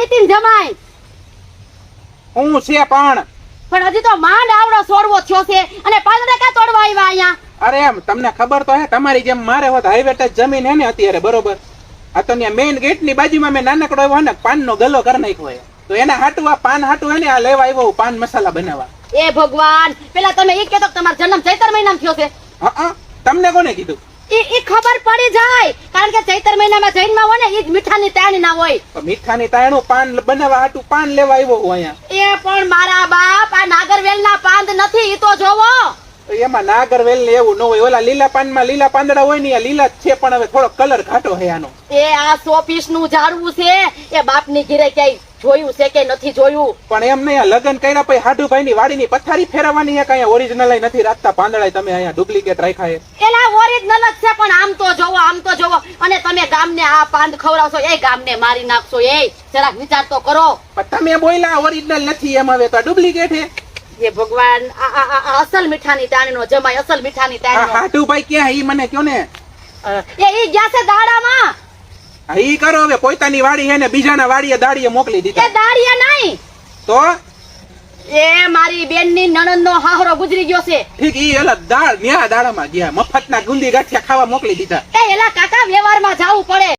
નીતિન જમાઈ હું છે પણ હજી તો માંડ આવડો સોરવો થયો છે અને પાંદડા કા તોડવા આવ્યા અહીંયા? અરે એમ તમને ખબર તો હે, તમારી જેમ મારે હોત હાઈવે ટચ જમીન હે ને અત્યારે, બરોબર? આ તો ત્યાં મેઇન ગેટ ની બાજુમાં મેં નાનકડો એવો ને પાનનો ગલ્લો કરી નાખ્યો હે, તો એના હાટુ આ પાન હાટુ હે ને આ લેવા આવ્યો પાન મસાલા બનાવવા. એ ભગવાન, પેલા તમે ઈ કહેતો કે તમારો જન્મ ચૈતર મહિનામાં થયો છે? હા, તમને કોને કીધું? ઈ ખબર પડી જાય, કારણ કે ચૈતર મહિનામાં જૈનમાં હોય ને ઈ જ મીઠાની તાણી ના હોય. મીઠાની તાણું પાન બનાવવા હાટુ પાન લેવા આવ્યો હું અહીંયા. એ પણ મારા બાપ, આ નાગરવેલના પાંદ નથી, ઈ તો જોવો. એમાં નાગરવેલ ને એવું ન હોય, ઓલા લીલા પાનમાં લીલા પાંદડા હોય ને, લીલા જ છે પણ હવે થોડો કલર ઘાટો હે આનો. એ આ સોપીસ નું ઝાડવું છે, એ બાપની ઘરે ક્યાંય જોયું છે કે નથી જોયું? પણ એમ નહીં, લગ્ન કર્યા પછી હાડુભાઈ ની વાડી ની પથારી ફેરવવાની હે, કઈ ઓરિજિનલ નથી રાખતા પાંદડા, તમે અહીંયા ડુપ્લિકેટ રાખ્યા છે. એલા ઓરિજિનલ જ છે, પણ આમ તો જોવો, આમ તો જોવો. અને તમે ગામને આ પાંદ ખવડાવશો, એ ગામને મારી નાખશો, એ જરાક વિચાર તો કરો. પણ તમે બોલ્યા ઓરિજિનલ નથી, એમ હવે તો ડુપ્લિકેટ હે. એ ભગવાન, આ અસલ મીઠાની તાણી નો જમાઈ, અસલ મીઠાની તાણી નો. હાડુભાઈ ક્યાં ઈ મને કયો ને? એ ઈ ગયા છે દાડામાં. ઈ કરો હવે, પોતાની વાડી હે ને બીજાના વાડીએ દાડીએ મોકલી દીધા. એ દાડિયા નહીં તો એ મારી બેન ની નણંદ નો હાહરો ગુજરી ગયો છે. ઠીક, ઈ અલગ દાળ ન્યા દાડામાં ગયા, મફતના ગુંદી ગાંઠિયા ખાવા મોકલી દીધા. એ એલા કાકા, વ્યવહારમાં જાવું પડે.